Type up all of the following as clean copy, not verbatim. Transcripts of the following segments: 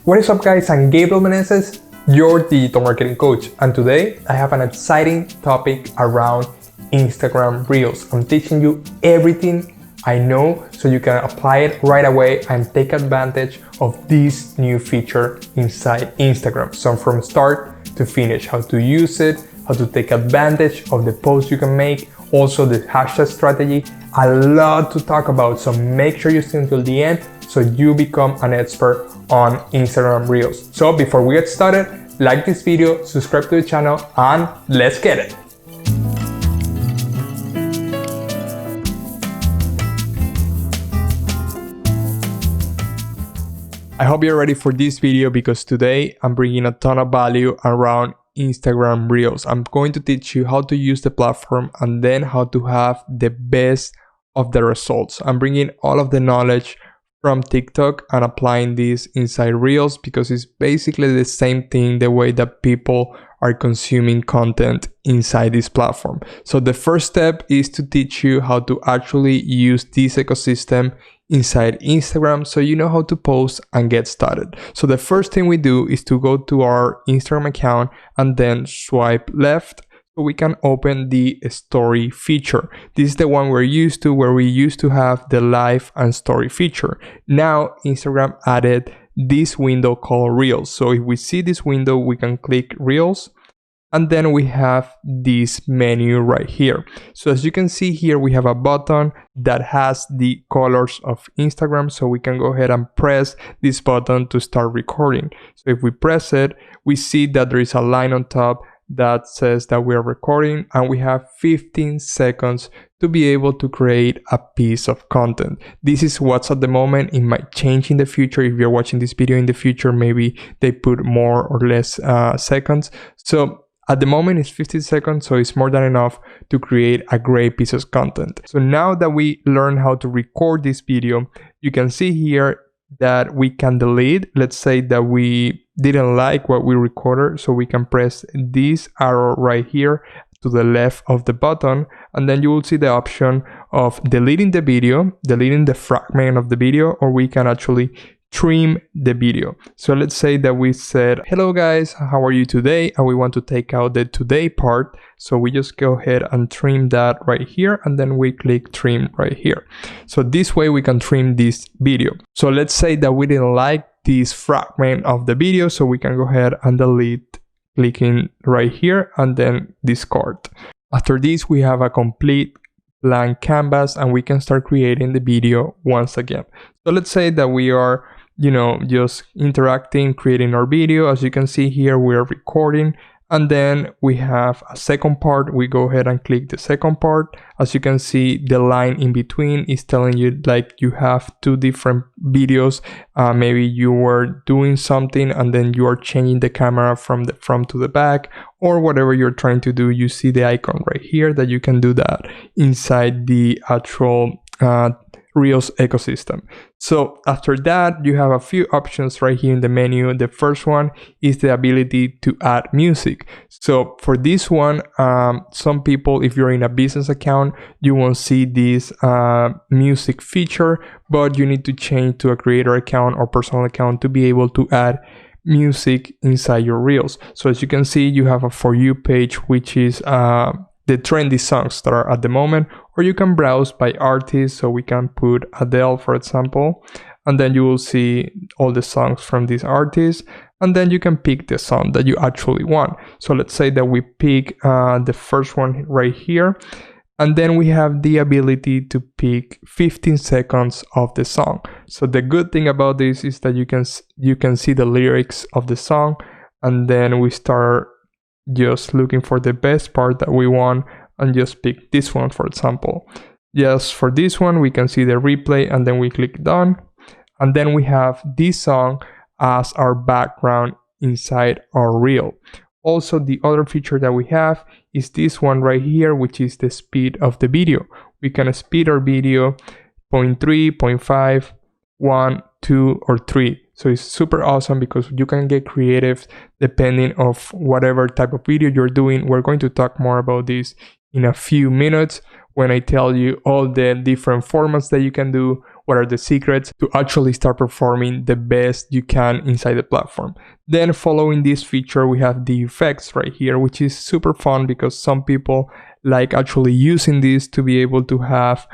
What is up guys, I'm Gabriel.meneses, your digital marketing coach, and today I have an exciting topic around Instagram Reels. I'm teaching you everything I know so you can apply it right away and take advantage of this new feature inside Instagram. So from start to finish, how to use it, how to take advantage of the posts you can make, also the hashtag strategy, a lot to talk about. So make sure you stay until the end so you become an expert on Instagram Reels. So before we get started, like this video, subscribe to the channel, and let's get it. I hope you're ready for this video because today I'm bringing a ton of value around Instagram Reels. I'm going to teach you how to use the platform and then how to have the best of the results. I'm bringing all of the knowledge from TikTok and applying this inside Reels because it's basically the same thing, the way that people are consuming content inside this platform. So the first step is to teach you how to actually use this ecosystem inside Instagram so you know how to post and get started. So the first thing we do is to go to our Instagram account and then swipe left so we can open the story feature. This is the one we're used to, where we used to have the live and story feature. Now Instagram added this window called Reels. So if we see this window, we can click Reels, and then we have this menu right here. So as you can see here, we have a button that has the colors of Instagram. So we can go ahead and press this button to start recording. So if we press it, we see that there is a line on top that says that we are recording, and we have 15 seconds to be able to create a piece of content. This is what's at the moment. It might change in the future. If you're watching this video in the future, maybe they put more or less seconds. So at the moment it's 15 seconds, so it's more than enough to create a great piece of content. So now that we learn how to record this video, you can see here that we can delete. Let's say that we didn't like what we recorded, so we can press this arrow right here to the left of the button, and then you will see the option of deleting the video, deleting the fragment of the video, or we can actually trim the video. So let's say that we said, hello guys, how are you today? And we want to take out the today part. So we just go ahead and trim that right here, and then we click trim right here. So this way we can trim this video. So let's say that we didn't like this fragment of the video, so we can go ahead and delete, clicking right here, and then discard. After this, we have a complete blank canvas and we can start creating the video once again. So let's say that we are just interacting, creating our video. As you can see here, we are recording, and then we have a second part. We go ahead and click the second part. As you can see, the line in between is telling you like you have two different videos. Maybe you were doing something and then you are changing the camera from the front to the back, or whatever you're trying to do. You see the icon right here that you can do that inside the actual Reels ecosystem. So after that, you have a few options right here in the menu. The first one is the ability to add music. So for this one, some people, if you're in a business account, you won't see this music feature, but you need to change to a creator account or personal account to be able to add music inside your Reels. So as you can see, you have a For You page, which is the trendy songs that are at the moment, or you can browse by artist. So we can put Adele, for example, and then you will see all the songs from this artist, and then you can pick the song that you actually want. So let's say that we pick the first one right here, and then we have the ability to pick 15 seconds of the song. So the good thing about this is that you can see the lyrics of the song, and then we start just looking for the best part that we want and just pick this one, for example. Yes, for this one we can see the replay, and then we click done, and then we have this song as our background inside our reel. Also, the other feature that we have is this one right here, which is the speed of the video. We can speed our video 0.3, 0.5, 1, 2, or 3. So it's super awesome because you can get creative depending of whatever type of video you're doing. We're going to talk more about this in a few minutes when I tell you all the different formats that you can do what are the secrets to actually start performing the best you can inside the platform. Then following this feature, we have the effects right here, which is super fun because some people like actually using this to be able to have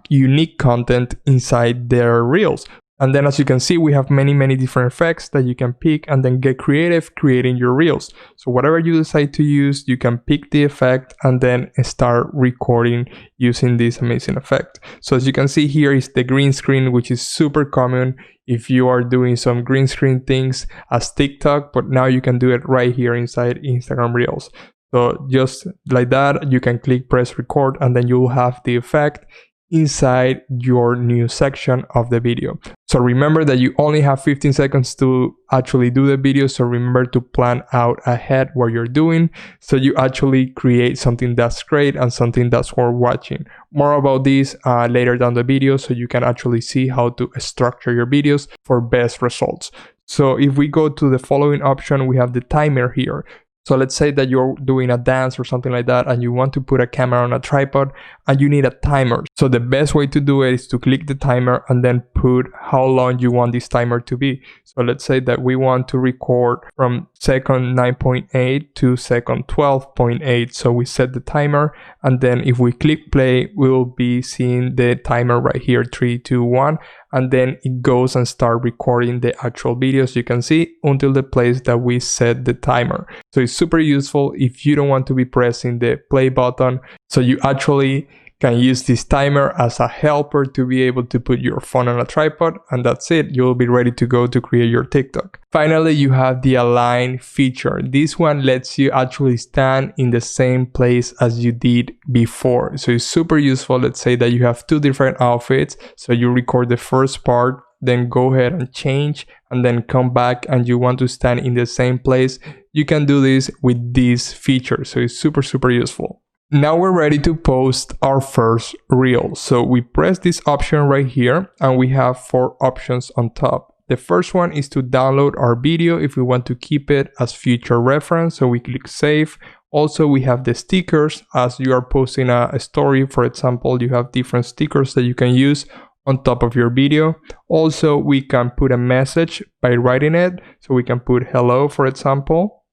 unique content inside their reels. And then as you can see, we have many different effects that you can pick and then get creative creating your reels. So whatever you decide to use, you can pick the effect and then start recording using this amazing effect. So as you can see here is the green screen, which is super common if you are doing some green screen things as TikTok, but now you can do it right here inside Instagram Reels. So just like that, you can click press record and then you'll have the effect inside your new section of the video. So remember that you only have 15 seconds to actually do the video, so remember to plan out ahead what you're doing so you actually create something that's great and something that's worth watching. More about this later down the video so you can actually see how to structure your videos for best results. So if we go to the following option, we have the timer here. So let's say that you're doing a dance or something like that and you want to put a camera on a tripod and you need a timer. So the best way to do it is to click the timer and then put how long you want this timer to be. So let's say that we want to record from second 9.8 to second 12.8. So we set the timer and then if we click play, we'll be seeing the timer right here, 3, 2, 1. And then it goes and start recording the actual videos you can see until the place that we set the timer. So it's super useful if you don't want to be pressing the play button. So you actually can use this timer as a helper to be able to put your phone on a tripod, and that's it. You'll be ready to go to create your TikTok. Finally, you have the align feature. This one lets you actually stand in the same place as you did before. So it's super useful. Let's say that you have two different outfits. So you record the first part, then go ahead and change and then come back and you want to stand in the same place. You can do this with this feature. So it's super useful. Now we're ready to post our first reel. So we press this option right here and we have 4 options on top. The first one is to download our video if we want to keep it as future reference. So we click save. Also, we have the stickers. As you are posting a story, for example, you have different stickers that you can use on top of your video. Also, we can put a message by writing it. So we can put hello, for example,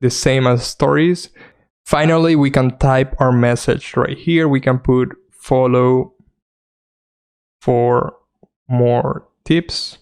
the same as stories. Finally, we can type our message right here. We can put follow for more tips.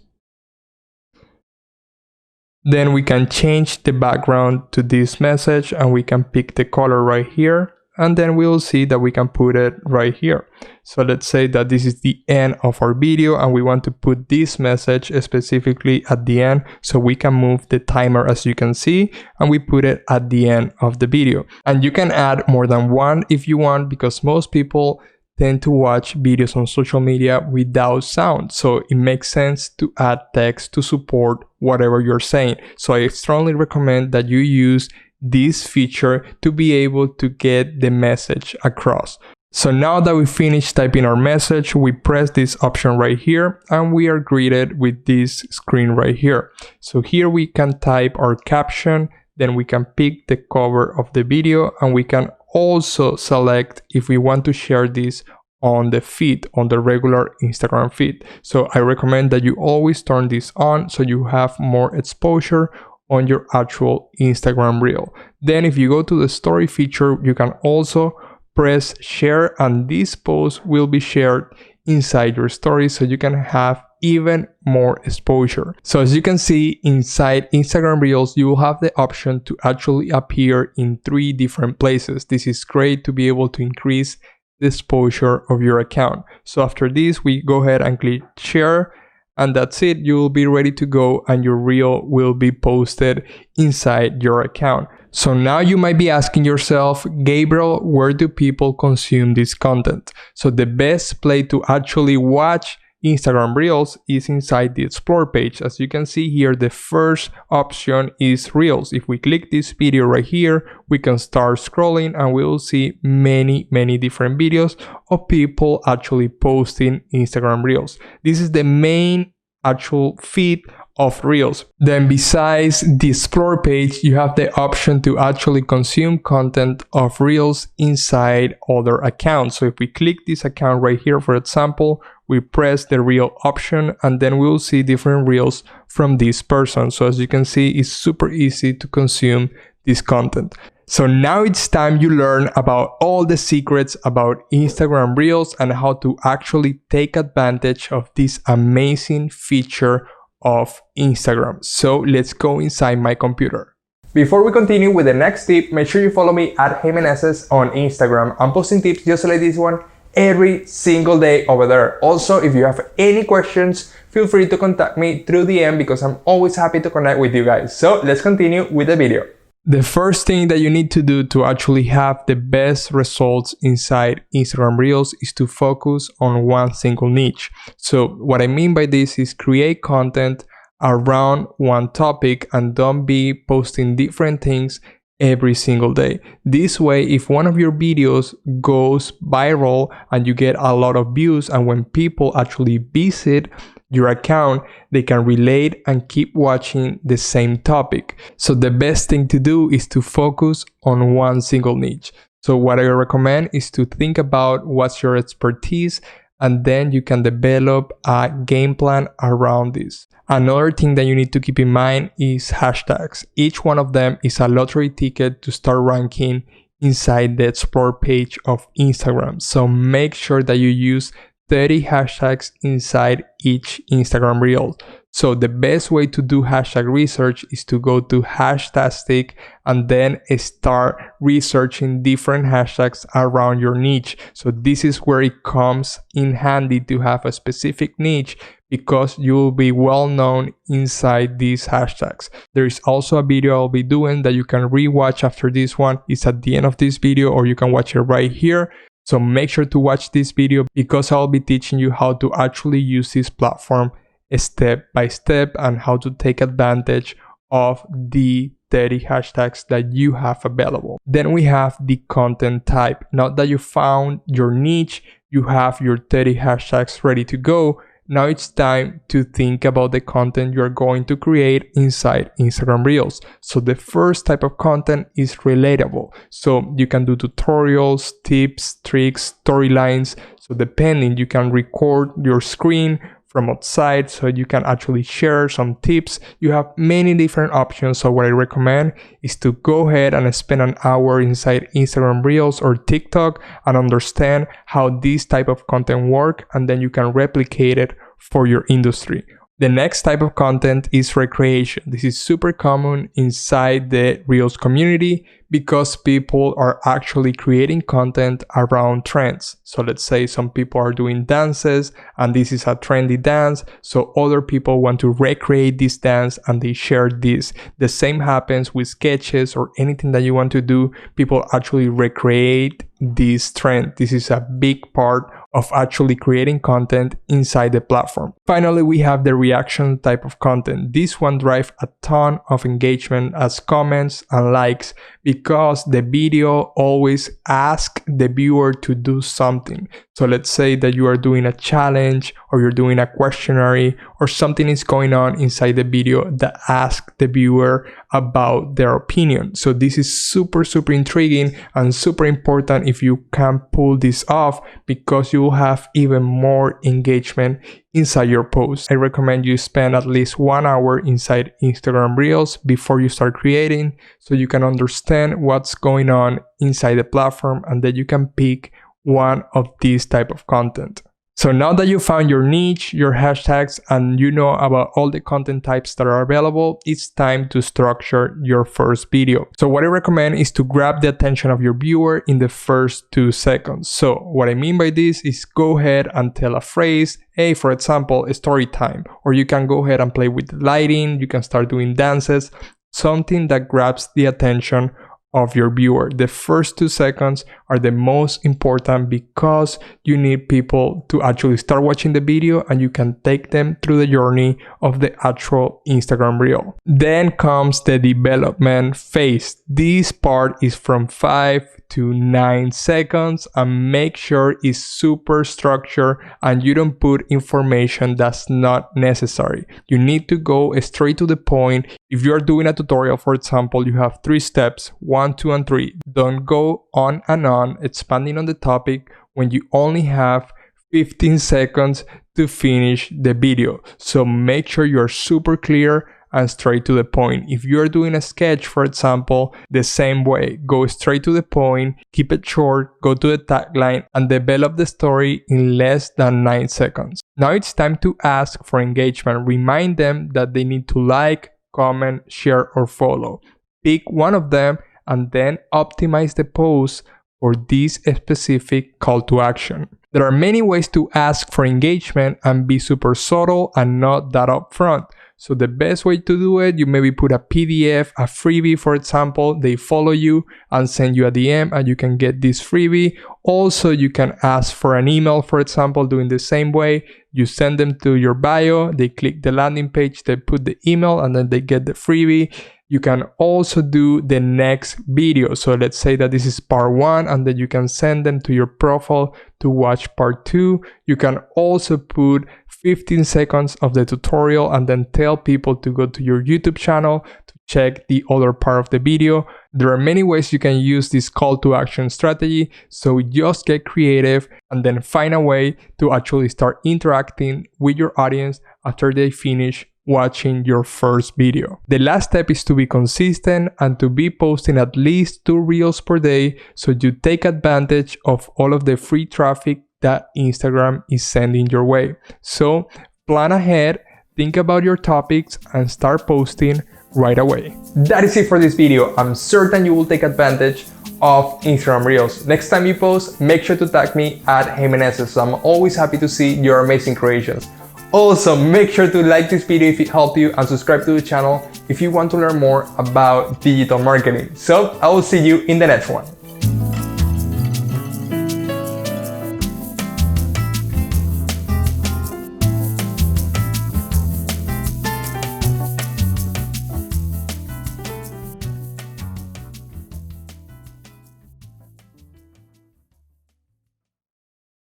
Then we can change the background to this message and we can pick the color right here. And then we'll see that we can put it right here. So let's say that this is the end of our video and we want to put this message specifically at the end. So we can move the timer as you can see and we put it at the end of the video. And you can add more than one if you want, because most people tend to watch videos on social media without sound. So it makes sense to add text to support whatever you're saying. So I strongly recommend that you use this feature to be able to get the message across. So now that we finished typing our message, we press this option right here and we are greeted with this screen right here. So here we can type our caption, then we can pick the cover of the video and we can also select if we want to share this on the feed, on the regular Instagram feed. So I recommend that you always turn this on so you have more exposure on your actual Instagram reel. Then if you go to the story feature, you can also press share and this post will be shared inside your story so you can have even more exposure. So as you can see inside Instagram Reels, you will have the option to actually appear in 3 different places. This is great to be able to increase the exposure of your account. So after this, we go ahead and click share. And that's it, you will be ready to go and your reel will be posted inside your account. So now you might be asking yourself, Gabriel, where do people consume this content? So the best place to actually watch Instagram Reels is inside the Explore page. As you can see here, the first option is Reels. If we click this video right here, we can start scrolling and we will see many different videos of people actually posting Instagram Reels. This is the main actual feed of Reels. Then besides the explore page, you have the option to actually consume content of Reels inside other accounts. So if we click this account right here, for example, we press the Reel option and then we'll see different Reels from this person. So as you can see, it's super easy to consume this content. So now it's time you learn about all the secrets about Instagram Reels and how to actually take advantage of this amazing feature of Instagram. So let's go inside my computer. Before we continue with the next tip, make sure you follow me at HASHTASTIC on Instagram. I'm posting tips just like this one every single day over there. Also, if you have any questions, feel free to contact me through DM because I'm always happy to connect with you guys. So let's continue with the video. The first thing that you need to do to actually have the best results inside Instagram Reels is to focus on one single niche. So what I mean by this is create content around one topic and don't be posting different things every single day. This way, if one of your videos goes viral and you get a lot of views, and when people actually visit your account, they can relate and keep watching the same topic. So the best thing to do is to focus on one single niche. So what I recommend is to think about what's your expertise, and then you can develop a game plan around this. Another thing that you need to keep in mind is hashtags. Each one of them is a lottery ticket to start ranking inside the explore page of Instagram. So make sure that you use 30 hashtags inside each Instagram Reel. So the best way to do hashtag research is to go to HASHTASTIC and then start researching different hashtags around your niche. So this is where it comes in handy to have a specific niche because you will be well known inside these hashtags. There is also a video I'll be doing that you can rewatch after this one. It's at the end of this video, or you can watch it right here. So make sure to watch this video because I'll be teaching you how to actually use this platform step by step and how to take advantage of the 30 hashtags that you have available. Then we have the content type. Now that you found your niche, you have your 30 hashtags ready to go. Now it's time to think about the content you're going to create inside Instagram Reels. So the first type of content is relatable. So you can do tutorials, tips, tricks, storylines. So depending, you can record your screen from outside so you can actually share some tips. You have many different options. So what I recommend is to go ahead and spend an hour inside Instagram Reels or TikTok and understand how this type of content work, and then you can replicate it for your industry. The next type of content is recreation. This is super common inside the Reels community because people are actually creating content around trends. So let's say some people are doing dances and this is a trendy dance. So other people want to recreate this dance and they share this. The same happens with sketches or anything that you want to do. People actually recreate this trend. This is a big part of actually creating content inside the platform. Finally, we have the reaction type of content. This one drives a ton of engagement as comments and likes because the video always asks the viewer to do something. So let's say that you are doing a challenge or you're doing a questionnaire or something is going on inside the video that asks the viewer about their opinion. So this is super intriguing and super important if you can pull this off because you will have even more engagement inside your post. I recommend you spend at least 1 hour inside Instagram Reels before you start creating so you can understand what's going on inside the platform and then you can pick one of these type of content. So now that you found your niche, your hashtags, and you know about all the content types that are available, it's time to structure your first video. So what I recommend is to grab the attention of your viewer in the first 2 seconds. So what I mean by this is go ahead and tell a phrase, hey, for example, a story time, or you can go ahead and play with the lighting, you can start doing dances, something that grabs the attention of your viewer. The first 2 seconds are the most important because you need people to actually start watching the video and you can take them through the journey of the actual Instagram reel. Then comes the development phase. This part is from 5 to 9 seconds and make sure it's super structured and you don't put information that's not necessary. You need to go straight to the point. If you're doing a tutorial, for example, you have 3 steps, 1, 2, and 3. Don't go on and on expanding on the topic when you only have 15 seconds to finish the video. So make sure you're super clear and straight to the point. If you're doing a sketch, for example, the same way, go straight to the point, keep it short, go to the tagline, and develop the story in less than 9 seconds. Now it's time to ask for engagement. Remind them that they need to like, comment, share, or follow. Pick one of them and then optimize the post for this specific call to action. There are many ways to ask for engagement and be super subtle and not that upfront. So the best way to do it, you maybe put a PDF, a freebie, for example, they follow you and send you a DM and you can get this freebie. Also, you can ask for an email, for example, doing the same way. You send them to your bio, they click the landing page, they put the email and then they get the freebie. You can also do the next video. So let's say that this is part 1 and then you can send them to your profile to watch part 2. You can also put 15 seconds of the tutorial and then tell people to go to your YouTube channel to check the other part of the video. There are many ways you can use this call to action strategy. So just get creative and then find a way to actually start interacting with your audience after they finish watching your first video. The last step is to be consistent and to be posting at least 2 reels per day so you take advantage of all of the free traffic that Instagram is sending your way. So plan ahead, think about your topics and start posting right away. That is it for this video. I'm certain you will take advantage of Instagram Reels. Next time you post, make sure to tag me at HASHTASTIC. So I'm always happy to see your amazing creations. Also, make sure to like this video if it helped you and subscribe to the channel if you want to learn more about digital marketing. So I will see you in the next one.